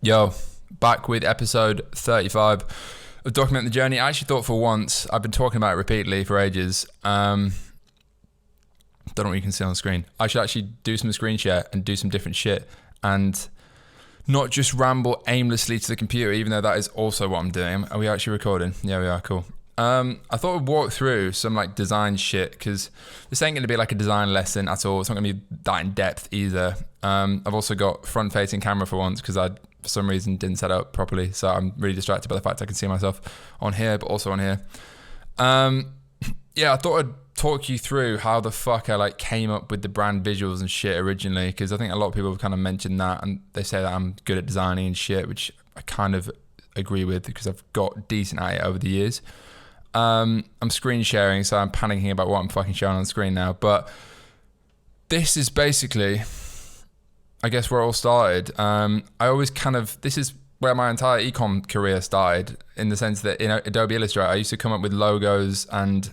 Yo, back with episode 35 of Document the Journey. I actually thought for once, I've been talking about it repeatedly for ages. Don't know what you can see on the screen. I should actually do some screen share and do some different shit and not just ramble aimlessly to the computer, even though that is also what I'm doing. Are we actually recording? Yeah, we are. Cool. I thought I'd walk through some like design shit because this ain't going to be like a design lesson at all. It's not going to be that in depth either. I've also got front facing camera for once because I, for some reason, didn't set up properly. So I'm really distracted by the fact I can see myself on here, but also on here. Yeah, I thought I'd talk you through how the fuck I like came up with the brand visuals and shit originally, because I think a lot of people have kind of mentioned that and they say that I'm good at designing and shit, which I kind of agree with because I've got decent at it over the years. I'm screen sharing, so I'm panicking about what I'm fucking showing on the screen now, but this is basically, I guess, where it all started. This is where my entire ecom career started, in the sense that in Adobe Illustrator I used to come up with logos, and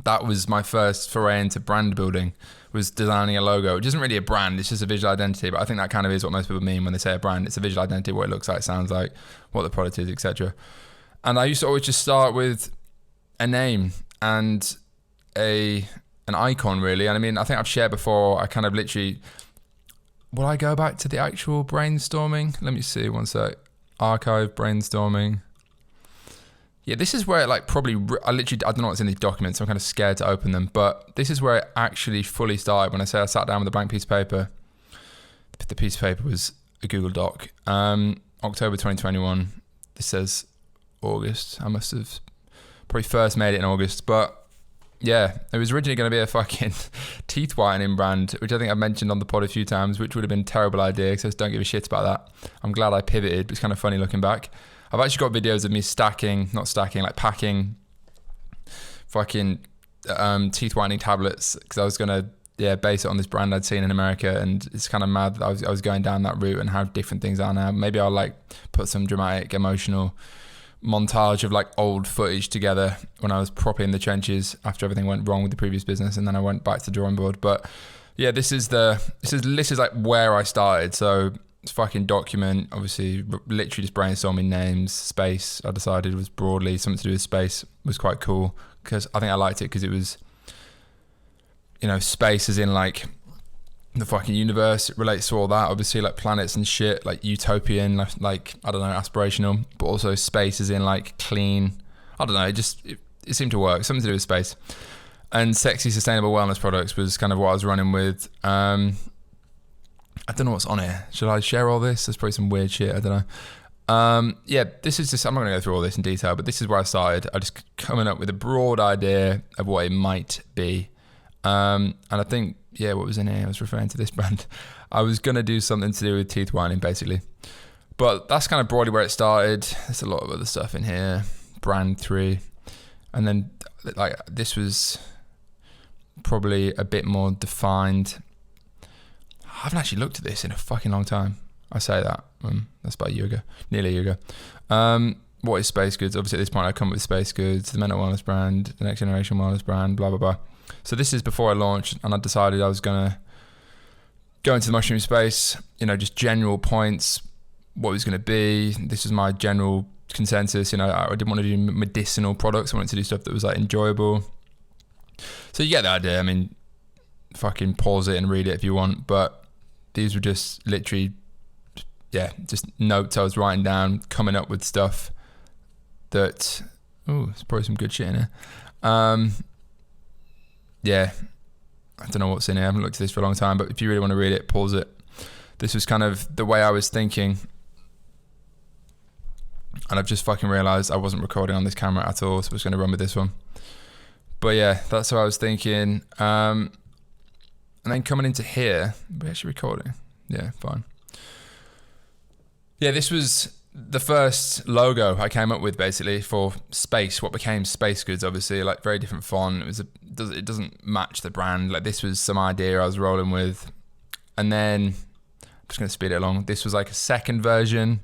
that was my first foray into brand building, was designing a logo, which isn't really a brand, it's just a visual identity, but I think that kind of is what most people mean when they say a brand. It's a visual identity, what it looks like, sounds like, what the product is, etc. And I used to always just start with a name and an icon, really. And I mean, I think I've shared before, I kind of literally, will I go back to the actual brainstorming? Let me see, one sec. Archive, brainstorming. Yeah, this is where it like probably, I don't know what's in these documents, so I'm kind of scared to open them, but this is where it actually fully started. When I say I sat down with a blank piece of paper, the piece of paper was a Google Doc. October 2021, this says August. I must have probably first made it in August, but yeah, it was originally going to be a fucking teeth whitening brand, which I think I've mentioned on the pod a few times, which would have been a terrible idea because I just don't give a shit about that. I'm glad I pivoted, but it's kind of funny looking back. I've actually got videos of me packing fucking teeth whitening tablets because I was going to base it on this brand I'd seen in America, and it's kind of mad that I was going down that route and how different things are now. Maybe I'll like put some dramatic, emotional montage of like old footage together when I was properly in the trenches after everything went wrong with the previous business, and then I went back to the drawing board. But yeah, this is like where I started. So it's fucking document, obviously literally just brainstorming names. Space, I decided, was broadly something to do with space, was quite cool because I think I liked it because it was, space as in like the fucking universe. It relates to all that, obviously, like planets and shit, like utopian, like I don't know, aspirational, but also space as in like clean. I don't know, it seemed to work, something to do with space. And sexy sustainable wellness products was kind of what I was running with. I don't know what's on here. Should I share all this? There's probably some weird shit, I don't know. Yeah, this is just, I'm not going to go through all this in detail, but this is where I started. I just coming up with a broad idea of what it might be. And I think, what was in here? I was referring to this brand. I was going to do something to do with teeth whitening, basically. But that's kind of broadly where it started. There's a lot of other stuff in here. Brand 3. And then, like, this was probably a bit more defined. I haven't actually looked at this in a fucking long time. I say that. That's about a year ago. Nearly a year ago. What is Space Goods? Obviously, at this point, I come up with Space Goods, the mental wellness brand, the next generation wellness brand, blah, blah, blah. So this is before I launched, and I decided I was going to go into the mushroom space, just general points, what it was going to be. This was my general consensus. I didn't want to do medicinal products. I wanted to do stuff that was like enjoyable. So you get the idea. I mean, fucking pause it and read it if you want, but these were just literally, just notes I was writing down, coming up with stuff that, there's probably some good shit in here. I don't know what's in here. I haven't looked at this for a long time, but if you really want to read it, pause it. This was kind of the way I was thinking. And I've just fucking realised I wasn't recording on this camera at all, so I was going to run with this one. But yeah, that's what I was thinking. And then coming into here, we're actually recording. Yeah, fine. Yeah, this was the first logo I came up with basically for Space, what became Space Goods, obviously, like very different font. It doesn't match the brand. Like this was some idea I was rolling with. And then, I'm just going to speed it along. This was like a second version.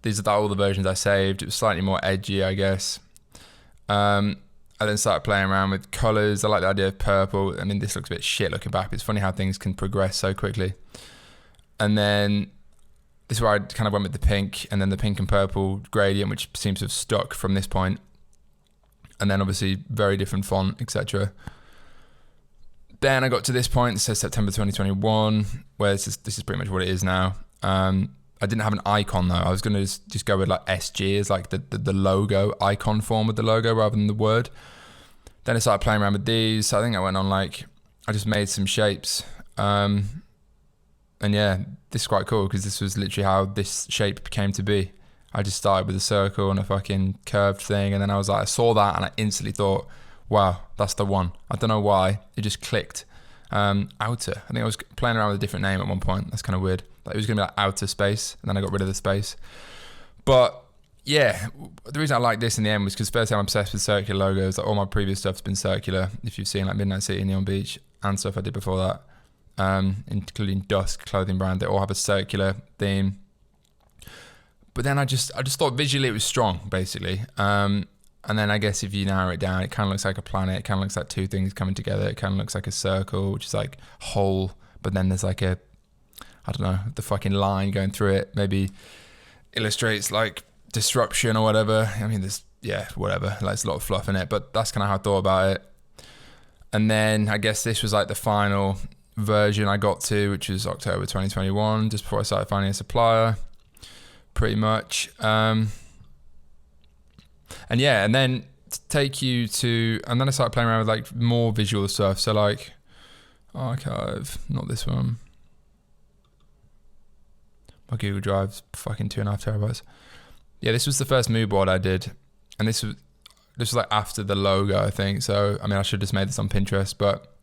These are all the versions I saved. It was slightly more edgy, I guess. I then started playing around with colours. I like the idea of purple. I mean, this looks a bit shit looking back. It's funny how things can progress so quickly. And then this is where I kind of went with the pink, and then the pink and purple gradient, which seems to have stuck from this point. And then obviously very different font, etc. Then I got to this point, it says September 2021, where this is pretty much what it is now. I didn't have an icon though. I was going to just go with like SG as like the logo, icon form of the logo rather than the word. Then I started playing around with these. So I think I went on like, I just made some shapes. And yeah, this is quite cool because this was literally how this shape came to be. I just started with a circle and a fucking curved thing. And then I was like, I saw that and I instantly thought, wow, that's the one. I don't know why. It just clicked. Outer. I think I was playing around with a different name at one point. That's kind of weird. Like it was going to be like outer space. And then I got rid of the space. But yeah, the reason I like this in the end was because first I'm obsessed with circular logos. Like all my previous stuff's been circular. If you've seen like Midnight City, Neon Beach and stuff I did before that, including Dusk clothing brand, they all have a circular theme. But then I just thought visually it was strong, basically. And then I guess if you narrow it down, it kind of looks like a planet. It kind of looks like two things coming together. It kind of looks like a circle, which is like whole. But then there's like a, I don't know, the fucking line going through it. Maybe illustrates like disruption or whatever. I mean, there's, yeah, whatever. Like there's a lot of fluff in it. But that's kind of how I thought about it. And then I guess this was like the final version I got to, which was October 2021, just before I started finding a supplier. Pretty much. And yeah, and then to take you to, and then I started playing around with like more visual stuff. So like archive, not this one. My Google Drive's fucking 2.5 terabytes. Yeah, this was the first mood board I did. And this was like after the logo, I think. So, I mean, I should have just made this on Pinterest, but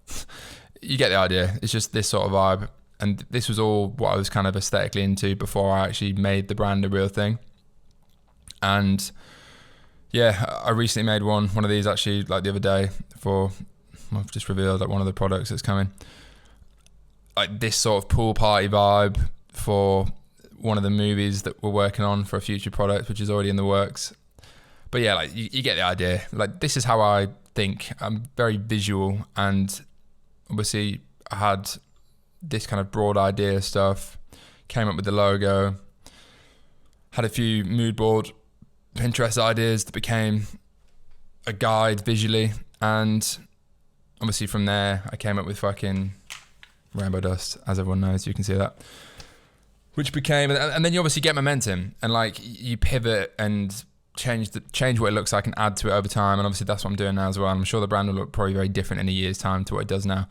you get the idea. It's just this sort of vibe. And this was all what I was kind of aesthetically into before I actually made the brand a real thing. And yeah, I recently made one of these actually like the other day for, I've just revealed like one of the products that's coming. Like this sort of pool party vibe for one of the movies that we're working on for a future product, which is already in the works. But yeah, like you get the idea. Like this is how I think. I'm very visual, and obviously I had this kind of broad idea stuff, came up with the logo, had a few mood board Pinterest ideas that became a guide visually, and obviously from there I came up with fucking Rainbow Dust, as everyone knows. You can see that, which became, and then you obviously get momentum and like you pivot and change what it looks like and add to it over time. And obviously that's what I'm doing now as well. I'm sure the brand will look probably very different in a year's time to what it does now.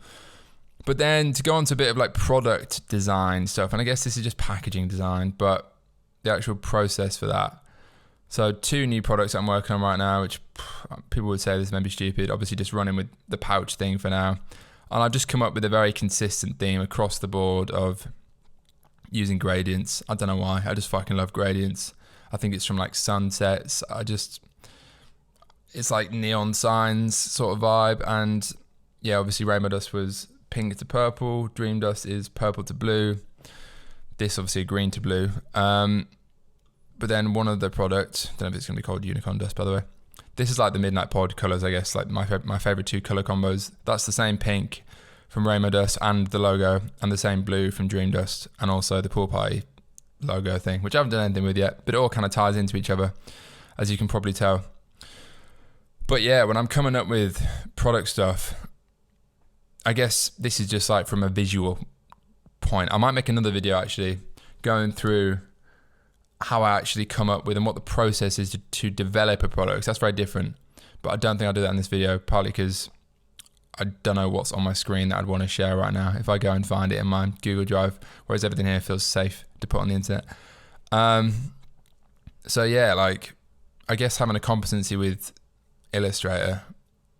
But then to go on to a bit of like product design stuff, and I guess this is just packaging design, but the actual process for that. So 2 new products I'm working on right now, which people would say this may be stupid, obviously just running with the pouch thing for now. And I've just come up with a very consistent theme across the board of using gradients. I don't know why, I just fucking love gradients. I think it's from like sunsets. It's like neon signs sort of vibe. And yeah, obviously Rainbow Dust was pink to purple. Dream Dust is purple to blue. This obviously green to blue. But then one of the products, I don't know if it's going to be called Unicorn Dust, by the way. This is like the Midnight Pod colours, I guess, like my favourite 2 colour combos. That's the same pink from Rainbow Dust and the logo, and the same blue from Dream Dust, and also the Pool Party logo thing, which I haven't done anything with yet, but it all kind of ties into each other, as you can probably tell. But yeah, when I'm coming up with product stuff, I guess this is just like from a visual point. I might make another video actually going through how I actually come up with and what the process is to develop a product. That's very different, but I don't think I'll do that in this video, partly because I don't know what's on my screen that I'd want to share right now if I go and find it in my Google Drive, whereas everything here feels safe to put on the internet. So yeah, like I guess having a competency with Illustrator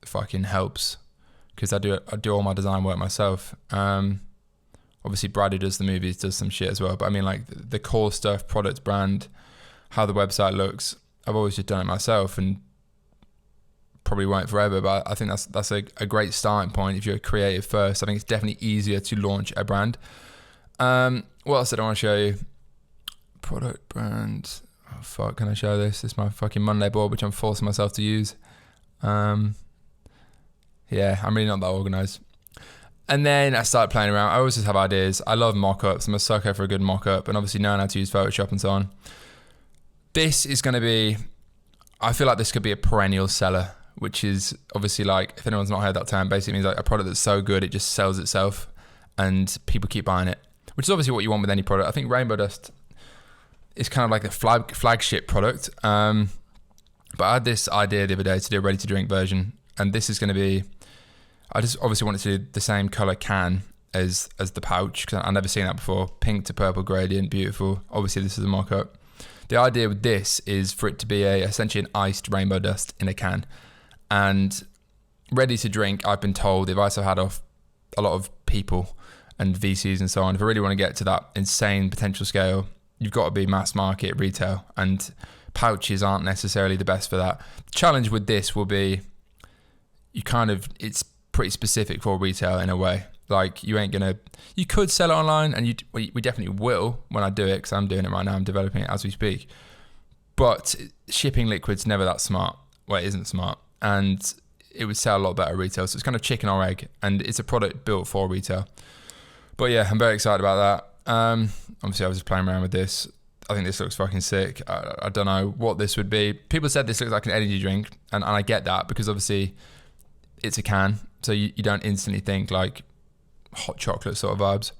fucking helps, because I do all my design work myself. Obviously Brad, who does the movies, does some shit as well, but I mean like the core stuff, product, brand, how the website looks, I've always just done it myself, and probably won't forever, but I think that's a great starting point if you're a creative first. I think it's definitely easier to launch a brand. What else did I want to show you? Product, brand. Oh fuck, can I show this? This is my fucking Monday board, which I'm forcing myself to use. Yeah, I'm really not that organised. And then I started playing around. I always just have ideas. I love mock-ups. I'm a sucker for a good mock-up, and obviously knowing how to use Photoshop and so on. This is going to be, I feel like this could be a perennial seller, which is obviously like, if anyone's not heard that term, basically means like a product that's so good it just sells itself and people keep buying it, which is obviously what you want with any product. I think Rainbow Dust is kind of like the flagship product. But I had this idea the other day to do a ready-to-drink version, and this is going to be, I just obviously wanted to do the same color can as the pouch, because I've never seen that before. Pink to purple gradient, beautiful. Obviously this is a mock-up. The idea with this is for it to be essentially an iced Rainbow Dust in a can. And ready to drink, I've been told, the advice I've had off a lot of people and VCs and so on, if I really want to get to that insane potential scale, you've got to be mass market retail, and pouches aren't necessarily the best for that. The challenge with this will be, it's pretty specific for retail in a way. Like you could sell it online, and we definitely will when I do it, because I'm doing it right now. I'm developing it as we speak. But shipping liquid's never that smart. Well, it isn't smart, and it would sell a lot better retail. So it's kind of chicken or egg, and it's a product built for retail. But yeah, I'm very excited about that. Obviously, I was just playing around with this. I think this looks fucking sick. I don't know what this would be. People said this looks like an energy drink, and I get that, because obviously it's a can, so you don't instantly think like hot chocolate sort of vibes.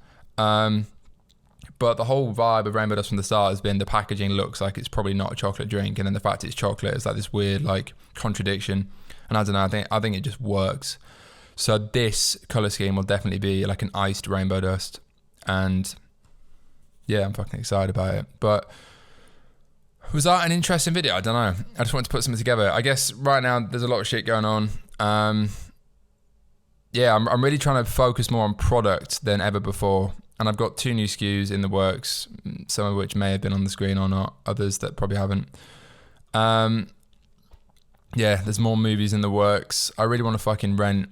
But the whole vibe of Rainbow Dust from the start has been the packaging looks like it's probably not a chocolate drink, and then the fact it's chocolate is like this weird like contradiction. And I don't know, I think it just works. So this color scheme will definitely be like an iced Rainbow Dust, and yeah, I'm fucking excited about it. But was that an interesting video? I don't know. I just wanted to put something together. I guess right now there's a lot of shit going on. Yeah, I'm really trying to focus more on product than ever before. And I've got 2 new SKUs in the works, some of which may have been on the screen or not, others that probably haven't. Yeah, there's more movies in the works. I really want to fucking rent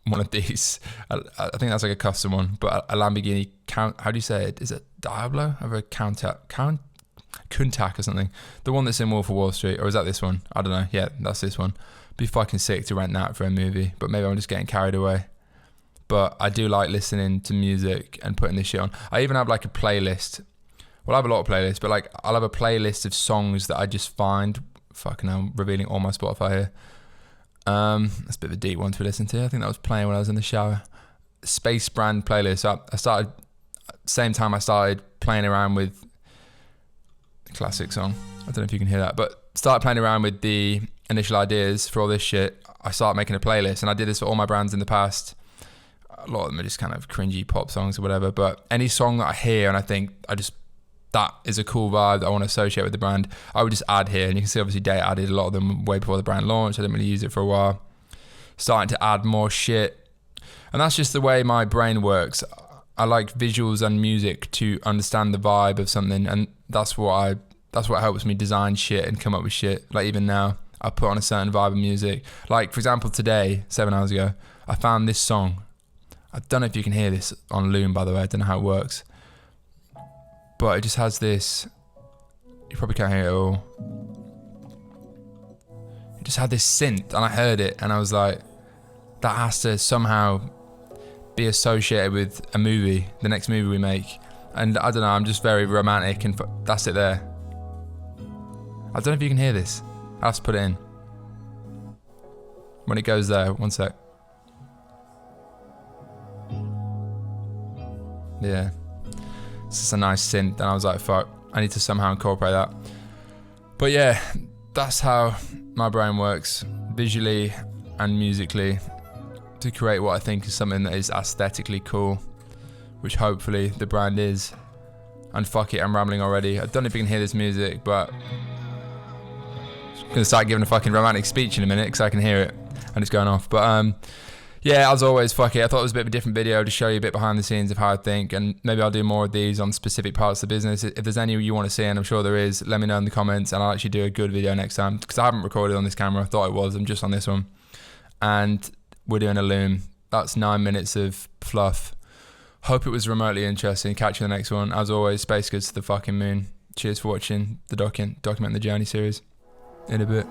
one of these. I think that's like a custom one, but a Lamborghini how do you say it? Is it Diablo? Over a Countach or something. The one that's in Wolf of Wall Street, or is that this one? I don't know. Yeah, that's this one. Be fucking sick to rent that for a movie, but maybe I'm just getting carried away. But I do like listening to music and putting this shit on. I even have like a playlist. Well, I have a lot of playlists, but like I'll have a playlist of songs that I just find. Fucking hell, I'm revealing all my Spotify here. That's a bit of a deep one to listen to. I think that was playing when I was in the shower. Space Brand playlist. I started, same time I started playing around with a classic song. I don't know if you can hear that, but started playing around with the initial ideas for all this shit. I started making a playlist, and I did this for all my brands in the past. A lot of them are just kind of cringy pop songs or whatever, but any song that I hear and I think that is a cool vibe that I want to associate with the brand, I would just add here. And you can see obviously Day added a lot of them way before the brand launched. I didn't really use it for a while. Starting to add more shit. And that's just the way my brain works. I like visuals and music to understand the vibe of something, and that's what helps me design shit and come up with shit. Like even now, I put on a certain vibe of music. Like for example, today, 7 hours ago, I found this song. I don't know if you can hear this on Loom, by the way. I don't know how it works. But it just has this, you probably can't hear it at all. It just had this synth, and I heard it, and I was like, that has to somehow be associated with a movie, the next movie we make. And I don't know, I'm just very romantic, and that's it there. I don't know if you can hear this. I'll have to put it in. When it goes there, one sec. Yeah. It's just a nice synth, and I was like, fuck, I need to somehow incorporate that. But yeah, that's how my brain works, visually and musically, to create what I think is something that is aesthetically cool, which hopefully the brand is. And fuck it, I'm rambling already. I don't know if you can hear this music, but I'm gonna start giving a fucking romantic speech in a minute because I can hear it and it's going off. But yeah, as always, fuck it. I thought it was a bit of a different video to show you a bit behind the scenes of how I think, and maybe I'll do more of these on specific parts of the business. If there's any you want to see, and I'm sure there is, let me know in the comments, and I'll actually do a good video next time, because I haven't recorded on this camera. I thought it was. I'm just on this one. And we're doing a Loom. That's 9 minutes of fluff. Hope it was remotely interesting. Catch you in the next one. As always, space goods to the fucking moon. Cheers for watching the Document the Journey series. In a bit.